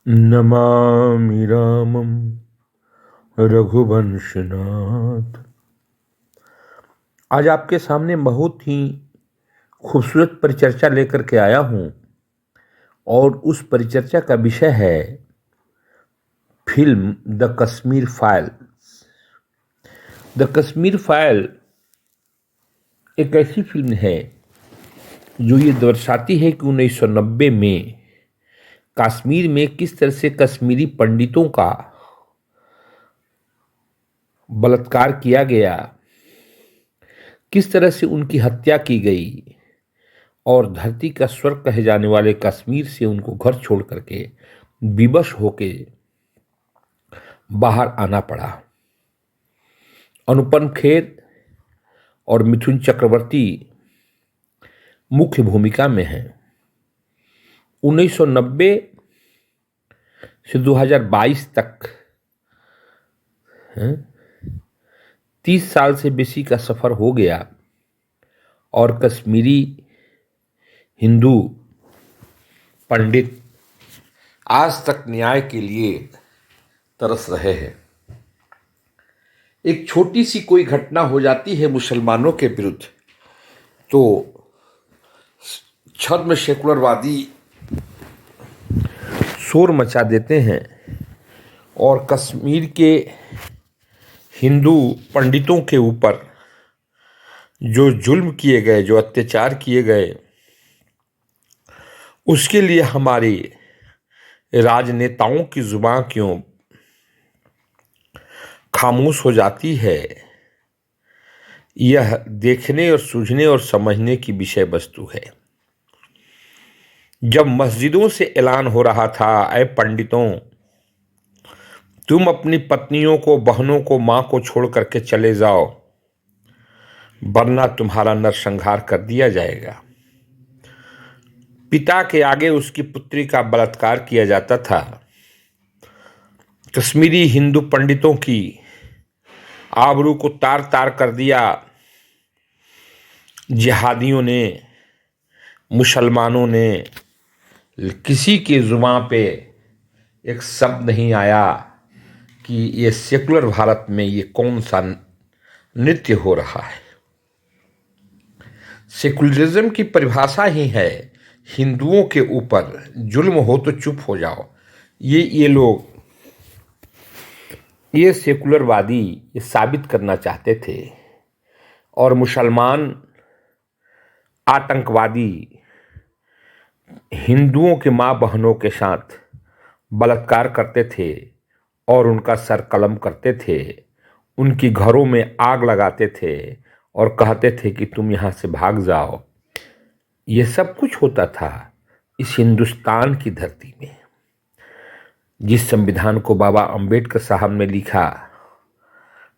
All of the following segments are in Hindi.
नमामि रामं रघुवंशनाथ। आज आपके सामने बहुत ही खूबसूरत परिचर्चा लेकर के आया हूं और उस परिचर्चा का विषय है film the Kashmir files. The Kashmir file एक ऐसी फिल्म है जो ये दर्शाती है कि 1990 में कश्मीर में किस तरह से कश्मीरी पंडितों का बलात्कार किया गया, किस तरह से उनकी हत्या की गई और धरती का स्वर्ग कहे जाने वाले कश्मीर से उनको घर छोड़ करके विवश होके बाहर आना पड़ा। अनुपम खेर और मिथुन चक्रवर्ती मुख्य भूमिका में हैं। 1990 से 2022 तक 30 साल से बेसी का सफर हो गया और कश्मीरी हिंदू पंडित आज तक न्याय के लिए तरस रहे हैं। एक छोटी सी कोई घटना हो जाती है मुसलमानों के विरुद्ध तो छद्म सेकुलरवादी शोर मचा देते हैं और कश्मीर के हिंदू पंडितों के ऊपर जो जुल्म किए गए, जो अत्याचार किए गए, उसके लिए हमारे राजनेताओं की जुबान क्यों खामोश हो जाती है, यह देखने और सूझने और समझने की विषय वस्तु है। जब मस्जिदों से ऐलान हो रहा था, ऐ पंडितों, तुम अपनी पत्नियों को, बहनों को, मां को छोड़ करके चले जाओ, वरना तुम्हारा नरसंहार कर दिया जाएगा। पिता के आगे उसकी पुत्री का बलात्कार किया जाता था। कश्मीरी हिंदू पंडितों की आबरू को तार तार कर दिया जिहादियों ने, मुसलमानों ने। किसी के जुबान पे एक शब्द नहीं आया कि ये सेकुलर भारत में ये कौन सा नृत्य हो रहा है। सेकुलरिज्म की परिभाषा ही है हिंदुओं के ऊपर जुल्म हो तो चुप हो जाओ। ये लोग, ये सेकुलरवादी ये साबित करना चाहते थे और मुसलमान आतंकवादी हिंदुओं के माँ बहनों के साथ बलात्कार करते थे और उनका सर कलम करते थे, उनकी घरों में आग लगाते थे और कहते थे कि तुम यहाँ से भाग जाओ। ये सब कुछ होता था इस हिंदुस्तान की धरती में। जिस संविधान को बाबा अंबेडकर साहब ने लिखा,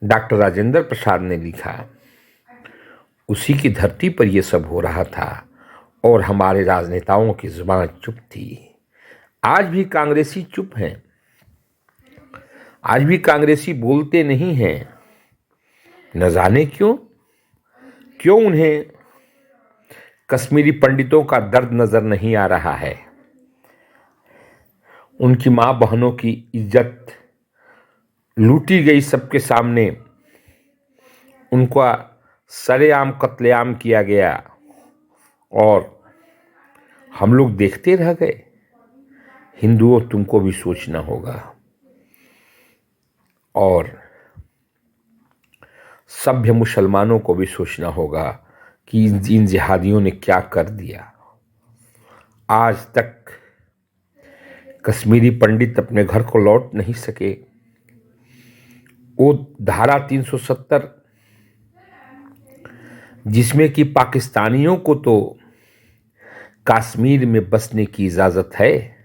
डॉक्टर राजेंद्र प्रसाद ने लिखा, उसी की धरती पर यह सब हो रहा था और हमारे राजनेताओं की जुबान चुप थी। आज भी कांग्रेसी चुप हैं, आज भी कांग्रेसी बोलते नहीं हैं। न जाने क्यों उन्हें कश्मीरी पंडितों का दर्द नजर नहीं आ रहा है। उनकी माँ बहनों की इज्जत लूटी गई सबके सामने, उनका सरेआम कत्लेआम किया गया और हम लोग देखते रह गए। हिंदुओं, तुमको भी सोचना होगा और सभ्य मुसलमानों को भी सोचना होगा कि इन जिहादियों ने क्या कर दिया। आज तक कश्मीरी पंडित अपने घर को लौट नहीं सके। वो धारा 370 जिसमें कि पाकिस्तानियों को तो कश्मीर में बसने की इजाज़त है,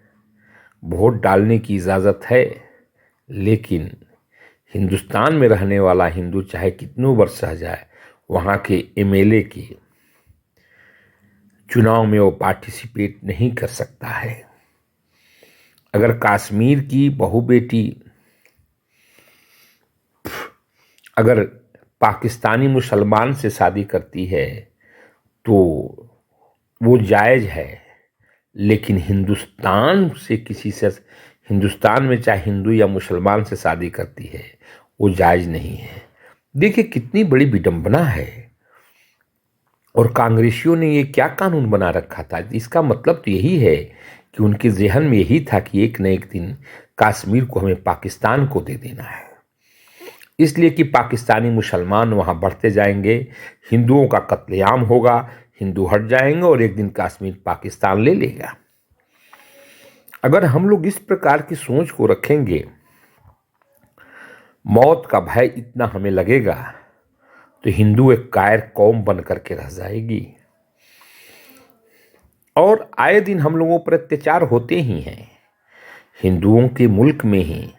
वोट डालने की इजाज़त है, लेकिन हिंदुस्तान में रहने वाला हिंदू चाहे कितनों वर्ष रह जाए, वहाँ के एमएलए के चुनाव में वो पार्टिसिपेट नहीं कर सकता है। अगर कश्मीर की बहू बेटी अगर पाकिस्तानी मुसलमान से शादी करती है तो वो जायज़ है, लेकिन हिंदुस्तान से हिंदुस्तान में चाहे हिंदू या मुसलमान से शादी करती है वो जायज़ नहीं है। देखिए कितनी बड़ी विडंबना है। और कांग्रेसियों ने ये क्या कानून बना रखा था? इसका मतलब तो यही है कि उनके ज़हन में यही था कि एक न एक दिन कश्मीर को हमें पाकिस्तान को दे देना है, इसलिए कि पाकिस्तानी मुसलमान वहाँ बढ़ते जाएंगे, हिंदुओं का कत्लेआम होगा, हिंदू हट जाएंगे और एक दिन कश्मीर पाकिस्तान ले लेगा। अगर हम लोग इस प्रकार की सोच को रखेंगे, मौत का भय इतना हमें लगेगा, तो हिंदू एक कायर कौम बन करके रह जाएगी। और आए दिन हम लोगों पर अत्याचार होते ही हैं। हिंदुओं के मुल्क में ही,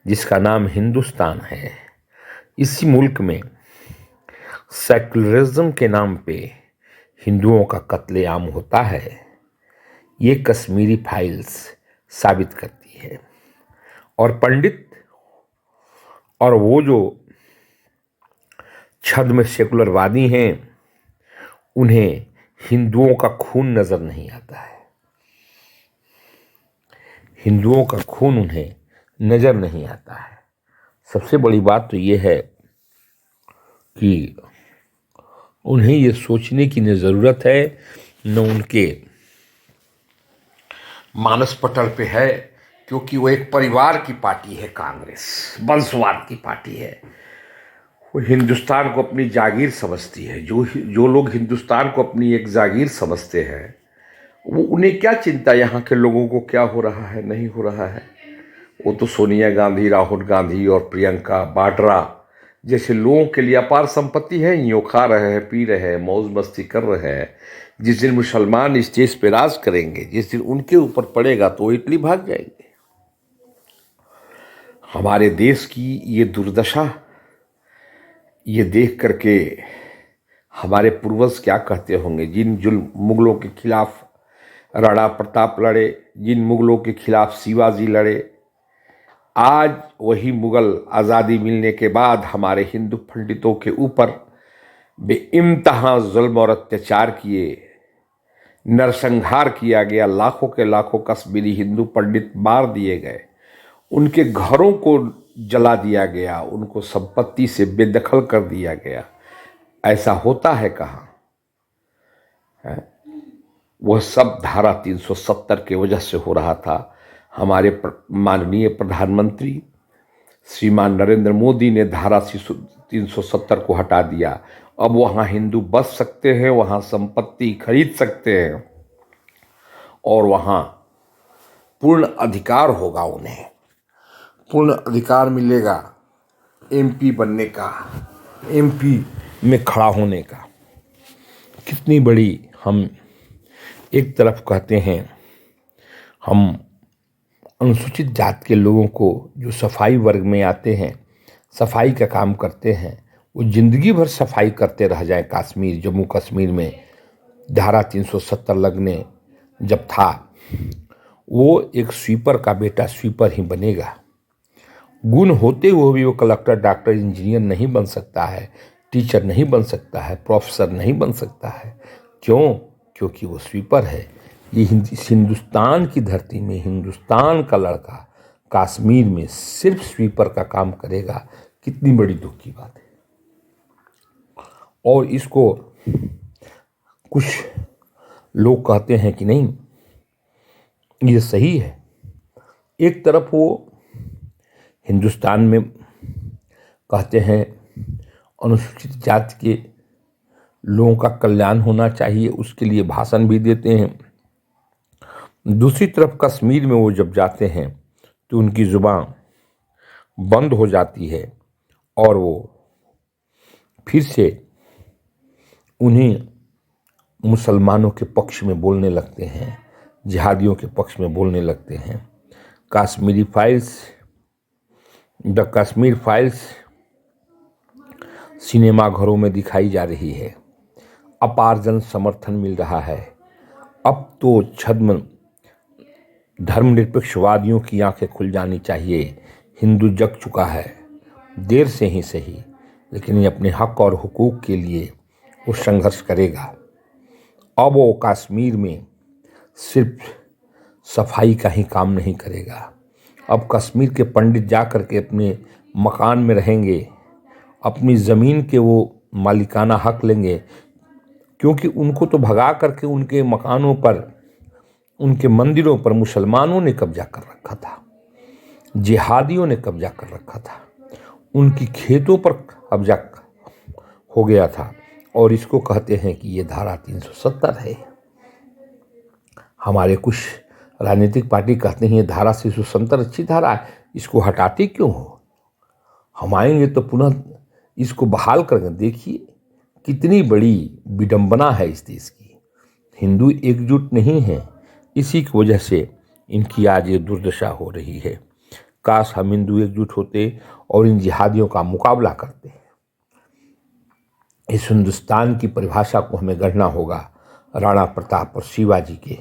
जिसका नाम हिंदुस्तान है, इसी मुल्क में सेकुलरिज्म के नाम पे हिंदुओं का कत्लेआम होता है। ये कश्मीरी फाइल्स साबित करती है। और पंडित और वो जो छद्म सेकुलरवादी हैं, उन्हें हिंदुओं का खून नजर नहीं आता है। हिंदुओं का खून उन्हें नजर नहीं आता है। सबसे बड़ी बात तो ये है कि उन्हें ये सोचने की न ज़रूरत है, न उनके मानस पटल पे है, क्योंकि वो एक परिवार की पार्टी है। कांग्रेस वंशवाद की पार्टी है। वो हिंदुस्तान को अपनी जागीर समझती है। जो लोग हिंदुस्तान को अपनी एक जागीर समझते हैं, वो उन्हें क्या चिंता यहाँ के लोगों को क्या हो रहा है नहीं हो रहा है। वो तो सोनिया गांधी, राहुल गांधी और प्रियंका वाड्रा जैसे लोगों के लिए अपार संपत्ति है। यूँ खा रहे हैं, पी रहे हैं, मौज मस्ती कर रहे हैं। जिस दिन मुसलमान इस देश पे राज करेंगे, जिस दिन उनके ऊपर पड़ेगा, तो वो इटली भाग जाएंगे। हमारे देश की ये दुर्दशा, ये देख करके हमारे पूर्वज क्या कहते होंगे। जिन मुगलों के खिलाफ राणा प्रताप लड़े, जिन मुगलों के खिलाफ शिवाजी लड़े, आज वही मुगल आज़ादी मिलने के बाद हमारे हिंदू पंडितों के ऊपर बेइंतहा जुल्म और अत्याचार किए, नरसंहार किया गया। लाखों के लाखों कश्मीरी हिंदू पंडित मार दिए गए, उनके घरों को जला दिया गया, उनको संपत्ति से बेदखल कर दिया गया। ऐसा होता है कहाँ? वह सब धारा 370 की वजह से हो रहा था। हमारे माननीय प्रधानमंत्री श्रीमान नरेंद्र मोदी ने धारा 370 को हटा दिया। अब वहाँ हिंदू बस सकते हैं, वहाँ संपत्ति खरीद सकते हैं और वहाँ पूर्ण अधिकार होगा। उन्हें पूर्ण अधिकार मिलेगा एमपी बनने का, एमपी में खड़ा होने का। कितनी बड़ी हम एक तरफ कहते हैं हम अनुसूचित जात के लोगों को, जो सफाई वर्ग में आते हैं, सफाई का काम करते हैं, वो जिंदगी भर सफाई करते रह जाए। कश्मीर, जम्मू कश्मीर में धारा 370 लगने जब था, वो एक स्वीपर का बेटा स्वीपर ही बनेगा। गुण होते हुए भी वो कलेक्टर, डॉक्टर, इंजीनियर नहीं बन सकता है, टीचर नहीं बन सकता है, प्रोफेसर नहीं बन सकता है। क्यों? क्योंकि वो स्वीपर है। ये हिंदुस्तान की धरती में हिंदुस्तान का लड़का कश्मीर में सिर्फ स्वीपर का काम करेगा। कितनी बड़ी दुख की बात है। और इसको कुछ लोग कहते हैं कि नहीं, ये सही है। एक तरफ वो हिंदुस्तान में कहते हैं अनुसूचित जाति के लोगों का कल्याण होना चाहिए, उसके लिए भाषण भी देते हैं। दूसरी तरफ कश्मीर में वो जब जाते हैं तो उनकी जुबान बंद हो जाती है और वो फिर से उन्हें मुसलमानों के पक्ष में बोलने लगते हैं, जिहादियों के पक्ष में बोलने लगते हैं। Kashmiri files, the Kashmir files cinema घरों में दिखाई जा रही है, अपार जन समर्थन मिल रहा है। अब तो छद्म धर्मनिरपेक्षवादियों की आंखें खुल जानी चाहिए। हिंदू जग चुका है, देर से ही सही, लेकिन ये अपने हक और हुकूक के लिए वो संघर्ष करेगा। अब वो कश्मीर में सिर्फ सफाई का ही काम नहीं करेगा, अब कश्मीर के पंडित जा कर के अपने मकान में रहेंगे, अपनी ज़मीन के वो मालिकाना हक लेंगे, क्योंकि उनको तो भगा करके उनके मकानों पर, उनके मंदिरों पर मुसलमानों ने कब्जा कर रखा था, जिहादियों ने कब्जा कर रखा था, उनकी खेतों पर कब्जा हो गया था। और इसको कहते हैं कि ये धारा 370 है। हमारे कुछ राजनीतिक पार्टी कहते हैं ये धारा 370 अच्छी धारा है, इसको हटाते क्यों हो? हम आएंगे तो पुनः इसको बहाल करके देखिए कितनी बड़ी विडंबना है इस देश की। हिंदू एकजुट नहीं है, इसी की वजह से इनकी आज ये दुर्दशा हो रही है। काश हम हिंदू एकजुट होते और इन जिहादियों का मुकाबला करते। इस हिंदुस्तान की परिभाषा को हमें गढ़ना होगा। राणा प्रताप और शिवाजी के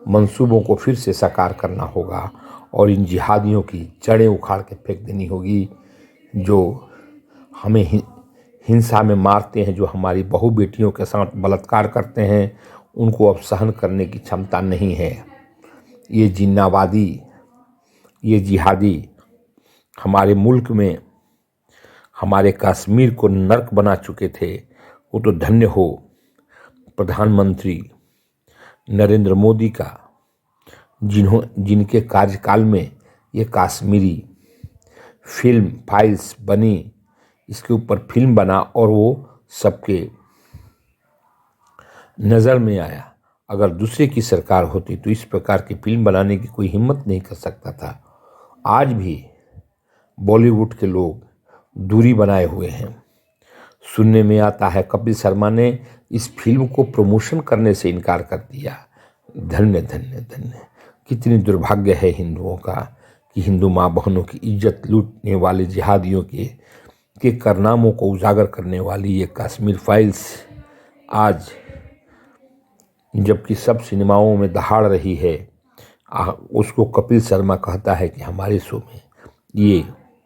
मंसूबों को फिर से साकार करना होगा और इन जिहादियों की जड़ें उखाड़ के फेंक देनी होगी, जो हमें हिंसा में मारते हैं, जो हमारी बहू बेटियों के साथ बलात्कार करते हैं, उनको अब सहन करने की क्षमता नहीं है। ये जिन्नावादी, ये जिहादी हमारे मुल्क में, हमारे कश्मीर को नर्क बना चुके थे। वो तो धन्य हो प्रधानमंत्री नरेंद्र मोदी का, जिनके कार्यकाल में ये कश्मीरी फिल्म फाइल्स बनी, इसके ऊपर फिल्म बना और वो सबके नज़र में आया। अगर दूसरे की सरकार होती तो इस प्रकार की फिल्म बनाने की कोई हिम्मत नहीं कर सकता था। आज भी बॉलीवुड के लोग दूरी बनाए हुए हैं। सुनने में आता है कपिल शर्मा ने इस फिल्म को प्रमोशन करने से इनकार कर दिया। धन्य धन्य धन्य। कितनी दुर्भाग्य है हिंदुओं का कि हिंदू माँ बहनों की इज्जत लूटने वाले जिहादियों के कारनामों को उजागर करने वाली ये कश्मीर फाइल्स आज जबकि सब सिनेमाओं में दहाड़ रही है, उसको कपिल शर्मा कहता है कि हमारे शो में ये